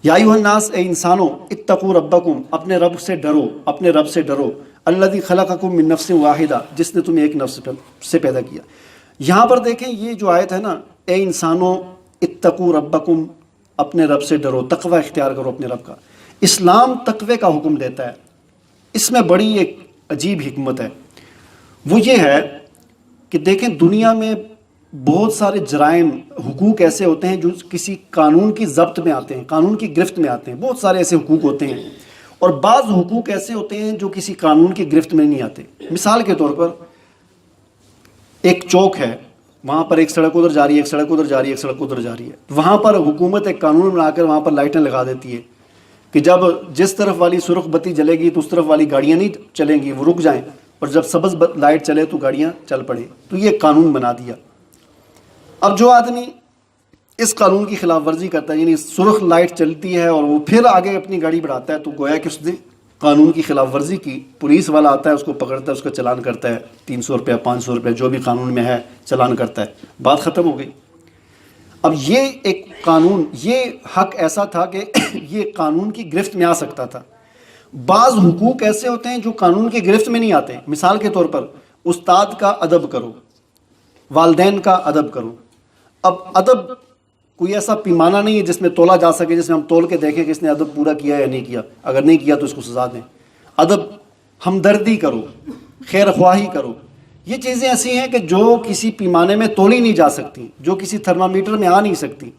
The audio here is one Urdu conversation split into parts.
یا ایھا الناس، اے انسانوں، اتقوا ربکم، اپنے رب سے ڈرو، اپنے رب سے ڈرو، الذی خلقکم من نفس واحدہ، جس نے تمہیں ایک نفس سے پیدا کیا۔ یہاں پر دیکھیں یہ جو آیت ہے نا، اے انسانوں اتقوا ربکم، اپنے رب سے ڈرو، تقوی اختیار کرو اپنے رب کا۔ اسلام تقوی کا حکم دیتا ہے، اس میں بڑی ایک عجیب حکمت ہے، وہ یہ ہے کہ دیکھیں دنیا میں بہت سارے جرائم، حقوق ایسے ہوتے ہیں جو کسی قانون کی ضبط میں آتے ہیں، قانون کی گرفت میں آتے ہیں، بہت سارے ایسے حقوق ہوتے ہیں، اور بعض حقوق ایسے ہوتے ہیں جو کسی قانون کی گرفت میں نہیں آتے۔ مثال کے طور پر ایک چوک ہے، وہاں پر ایک سڑک ادھر جا رہی ہے، ایک سڑک ادھر جا رہی ہے، ایک سڑک ادھر جا رہی ہے، وہاں پر حکومت ایک قانون بنا کر وہاں پر لائٹیں لگا دیتی ہے کہ جب جس طرف والی سرخ بتی جلے گی تو اس طرف والی گاڑیاں نہیں چلیں گی، وہ رک جائیں، اور جب سبز لائٹ چلے تو گاڑیاں چل پڑیں۔ تو یہ قانون بنا دیا۔ اب جو آدمی اس قانون کی خلاف ورزی کرتا ہے، یعنی سرخ لائٹ چلتی ہے اور وہ پھر آگے اپنی گاڑی بڑھاتا ہے، تو گویا کہ اس نے قانون کی خلاف ورزی کی۔ پولیس والا آتا ہے، اس کو پکڑتا ہے، اس کا چلان کرتا ہے، 300 روپیہ 500 روپیہ جو بھی قانون میں ہے چلان کرتا ہے، بات ختم ہو گئی۔ اب یہ ایک قانون، یہ حق ایسا تھا کہ یہ قانون کی گرفت میں آ سکتا تھا۔ بعض حقوق ایسے ہوتے ہیں جو قانون کی گرفت میں نہیں آتے۔ مثال کے طور پر استاد کا ادب کرو، والدین کا ادب کرو۔ اب ادب کوئی ایسا پیمانہ نہیں ہے جس میں تولا جا سکے، جس میں ہم تول کے دیکھیں کہ اس نے ادب پورا کیا یا نہیں کیا، اگر نہیں کیا تو اس کو سزا دیں۔ ادب، ہمدردی کرو، خیر خواہی کرو، یہ چیزیں ایسی ہیں کہ جو کسی پیمانے میں تولی نہیں جا سکتی، جو کسی تھرمامیٹر میں آ نہیں سکتی۔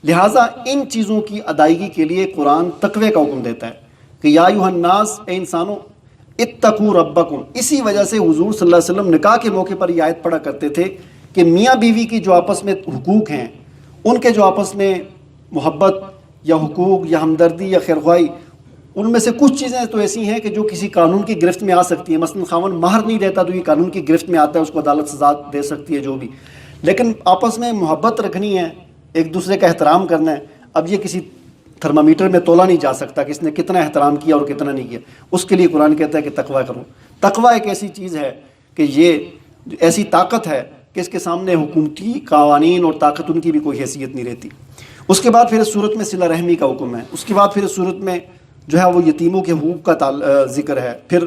لہٰذا ان چیزوں کی ادائیگی کے لیے قرآن تقوی کا حکم دیتا ہے کہ یا ایھا الناس، اے انسانوں، اتقوا ربکم۔ اسی وجہ سے حضور صلی اللہ علیہ وسلم نکاح کے موقع پر یہ آیت پڑھا کرتے تھے کہ میاں بیوی کی جو آپس میں حقوق ہیں، ان کے جو آپس میں محبت یا حقوق یا ہمدردی یا خیرخواہی، ان میں سے کچھ چیزیں تو ایسی ہیں کہ جو کسی قانون کی گرفت میں آ سکتی ہیں۔ مثلا خاوند مہر نہیں دیتا تو یہ قانون کی گرفت میں آتا ہے، اس کو عدالت سزا دے سکتی ہے جو بھی، لیکن آپس میں محبت رکھنی ہے، ایک دوسرے کا احترام کرنا ہے، اب یہ کسی تھرمامیٹر میں تولا نہیں جا سکتا کہ اس نے کتنا احترام کیا اور کتنا نہیں کیا۔ اس کے لیے قرآن کہتا ہے کہ تقوی کرو۔ تقوی ایک ایسی چیز ہے کہ یہ ایسی طاقت ہے کہ اس کے سامنے حکومتی قوانین اور طاقت ان کی بھی کوئی حیثیت نہیں رہتی۔ اس کے بعد پھر اس صورت میں صلہ رحمی کا حکم ہے، اس کے بعد پھر اس صورت میں جو ہے وہ یتیموں کے حقوق کا ذکر ہے، پھر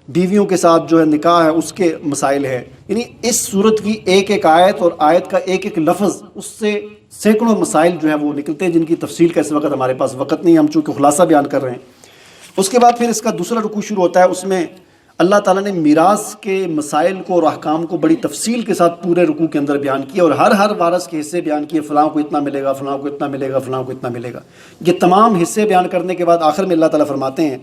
بیویوں کے ساتھ جو ہے نکاح ہے اس کے مسائل ہیں۔ یعنی اس صورت کی ایک ایک آیت اور آیت کا ایک ایک لفظ، اس سے سینکڑوں مسائل جو ہے وہ نکلتے ہیں، جن کی تفصیل کا اس وقت ہمارے پاس وقت نہیں ہے، ہم چونکہ خلاصہ بیان کر رہے ہیں۔ اس کے بعد پھر اس کا دوسرا رکوع شروع ہوتا ہے، اس میں اللہ تعالیٰ نے میراث کے مسائل کو اور احکام کو بڑی تفصیل کے ساتھ پورے رکوع کے اندر بیان کیا، اور ہر وارث کے حصے بیان کیے، فلاں کو اتنا ملے گا، فلاں کو اتنا ملے گا، فلاں کو اتنا ملے گا۔ یہ تمام حصے بیان کرنے کے بعد آخر میں اللہ تعالیٰ فرماتے ہیں